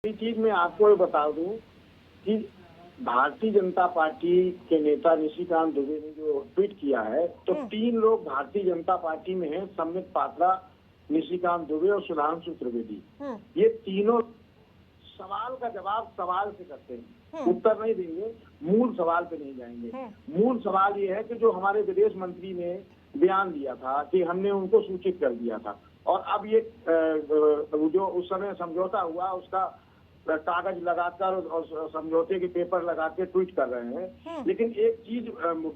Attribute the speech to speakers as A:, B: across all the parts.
A: एक चीज मैं आपको ये बता दूं कि भारतीय जनता पार्टी के नेता निशिकांत दुबे ने जो ट्वीट किया है, तो 3 लोग भारतीय जनता पार्टी में हैं, संबित पात्रा, निशिकांत दुबे और सुधांशु त्रिवेदी। ये तीनों सवाल का जवाब सवाल से करते हैं, उत्तर नहीं देंगे, मूल सवाल पे नहीं जाएंगे। मूल सवाल ये है कि जो हमारे विदेश मंत्री ने बयान दिया था कि हमने उनको सूचित कर दिया था, और अब ये जो उस समय समझौता हुआ उसका कागज लगाकर और समझौते के पेपर लगा के ट्वीट कर रहे हैं। लेकिन एक चीज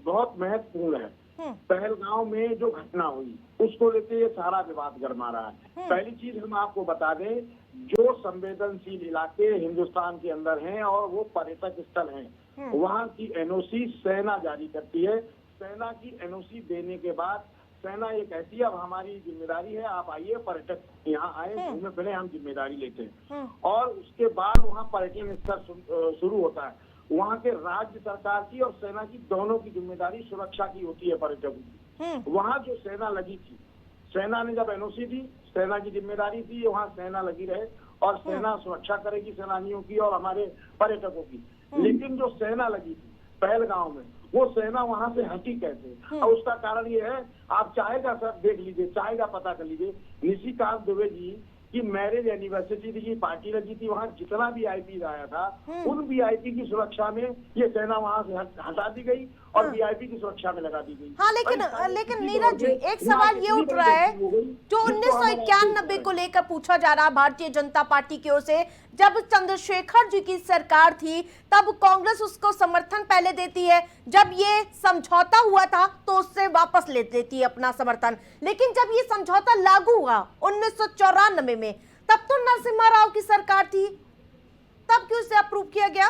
A: बहुत महत्वपूर्ण है, पहलगांव में जो घटना हुई उसको लेके ये सारा विवाद गरमा रहा है। पहली चीज हम आपको बता दें, जो संवेदनशील इलाके हिंदुस्तान के अंदर हैं और वो पर्यटक स्थल हैं, वहाँ की एनओसी सेना जारी करती है। सेना की एनओसी देने के बाद सेना ये कहती है अब हमारी जिम्मेदारी है, आप आइए, पर्यटक यहाँ आए, घूमे फिरे, हम जिम्मेदारी लेते हैं। और उसके बाद वहाँ पर्यटन स्थल शुरू होता है। वहाँ के राज्य सरकार की और सेना की दोनों की जिम्मेदारी सुरक्षा की होती है पर्यटकों की। वहाँ जो सेना लगी थी, सेना ने जब एनओसी दी, सेना की जिम्मेदारी थी वहाँ सेना लगी रहे और सेना सुरक्षा करेगी सैलानियों की और हमारे पर्यटकों की। लेकिन जो सेना लगी थी पहलगांव में, वो सेना वहां से हटी कैसे? और उसका कारण ये है, आप चाहेगा सर देख लीजिए, चाहेगा पता कर लीजिए, निशिकांत दुबे जी की मैरिज एनिवर्सरी की पार्टी लगी थी, वहाँ जितना वीआईपी आया था उन वीआईपी की सुरक्षा में ये सेना वहां से हटा दी गई और वीआईपी की सुरक्षा में लगा दी गई।
B: हाँ, लेकिन नीरज जी, एक सवाल ये उठ रहा है जो 1991 को लेकर पूछा जा रहा भारतीय जनता पार्टी की ओर से, जब चंद्रशेखर जी की सरकार थी तब कांग्रेस उसको समर्थन पहले देती है, जब ये समझौता हुआ था तो उससे वापस ले देती है अपना समर्थन। लेकिन जब ये समझौता लागू हुआ 1994 में, तब तो नरसिम्हा राव की सरकार थी, तब क्यों इसे अप्रूव किया गया?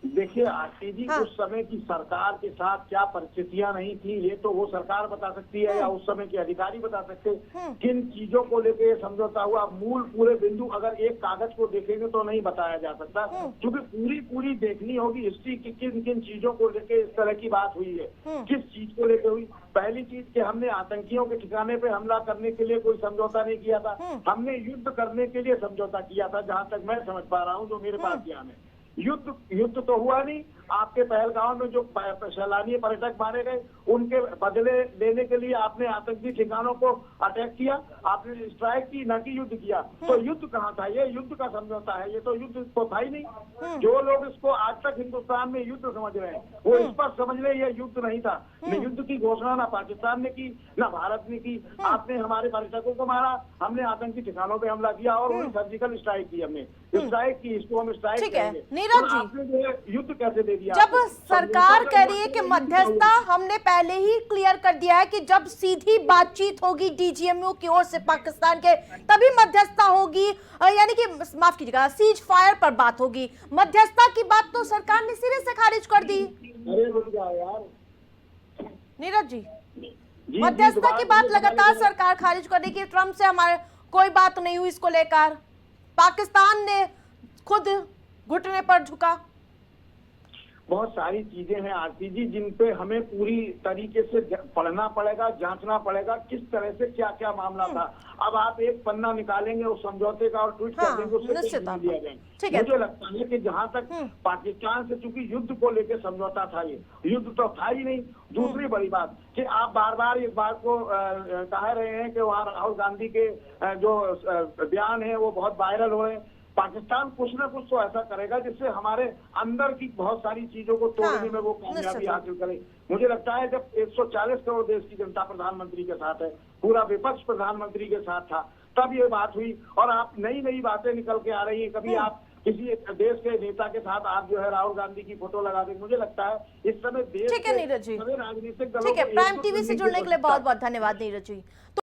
A: देखिए आरती जी, उस समय की सरकार के साथ क्या परिस्थितियां नहीं थी ये तो वो सरकार बता सकती है या उस समय के अधिकारी बता सकते हैं। किन चीजों को लेके समझौता हुआ, मूल पूरे बिंदु अगर एक कागज को देखेंगे तो नहीं बताया जा सकता, क्योंकि पूरी देखनी होगी हिस्ट्री की किन किन चीजों को लेके इस तरह की बात हुई है, किस चीज को लेके हुई। पहली चीज कि हमने आतंकियों के ठिकाने पे हमला करने के लिए कोई समझौता नहीं किया था, हमने युद्ध करने के लिए समझौता किया था, जहां तक मैं समझ पा रहा हूँ, जो मेरे पास ज्ञान है। युद्ध तो हुआ नहीं। आपके पहलगांव में जो सैलानी पर्यटक मारे गए उनके बदले लेने के लिए आपने आतंकी ठिकानों को अटैक किया, आपने स्ट्राइक की, न कि युद्ध किया। तो युद्ध कहाँ था? ये युद्ध का समझौता है, ये तो युद्ध तो था ही नहीं। जो लोग इसको आज तक हिंदुस्तान में युद्ध समझ रहे हैं वो इस पर समझ रहे ये युद्ध नहीं था। न युद्ध की घोषणा ना पाकिस्तान ने की, न भारत ने की। आपने हमारे पर्यटकों को मारा, हमने आतंकी ठिकानों पे हमला किया और वही सर्जिकल स्ट्राइक की, हमने स्ट्राइक की, इसको हम स्ट्राइक कहेंगे।
B: नीरज जी,
A: आपने जो युद्ध कैसे दे दिया?
B: जब सरकार कह रही है कि मध्यस्थता हमने पहले ही क्लियर कर दिया है कि जब सीधी बातचीत होगी डीजीएमयू की ओर से पाकिस्तान के, तभी मध्यस्थता होगी, यानी कि माफ कीजिएगा सीज फायर पर बात होगी। मध्यस्थता की बात तो सरकार ने सिरे से खारिज कर दी।
A: अरे रुक जाओ यार
B: नीरज जी, मध्यस्थता की बात लगातार सरकार खारिज कर रही कि ट्रंप से हमारे कोई बात नहीं हुई, इसको लेकर पाकिस्तान ने खुद घुटने पर झुका।
A: बहुत सारी चीजें हैं आरती जी जिन पे हमें पूरी तरीके से पढ़ना पड़ेगा, जांचना पड़ेगा किस तरह से क्या क्या मामला था। अब आप एक पन्ना निकालेंगे उस समझौते का और ट्वीट कर देंगे, उससे दिया जाए। मुझे लगता है कि जहां तक पाकिस्तान से चूंकि युद्ध को लेकर समझौता था, ये युद्ध तो था ही नहीं। दूसरी बड़ी बात कि आप बार बार इस बात को कह रहे हैं कि वहाँ राहुल गांधी के जो बयान है वो बहुत वायरल हो रहे हैं। पाकिस्तान कुछ न कुछ तो ऐसा करेगा जिससे हमारे अंदर की बहुत सारी चीजों को तोड़ने में वो कामयाबी हासिल करे। मुझे लगता है जब 140 करोड़ देश की जनता प्रधानमंत्री के साथ है, पूरा विपक्ष प्रधानमंत्री के साथ था, तब ये बात हुई। और आप नई नई बातें निकल के आ रही है। कभी आप किसी देश के नेता के साथ आप जो है राहुल गांधी की फोटो लगा देंगे। मुझे लगता है इस समय देश के सभी राजनीतिक दलों को
B: प्राइम टीवी से जुड़ने के लिए बहुत बहुत धन्यवाद नीरज जी।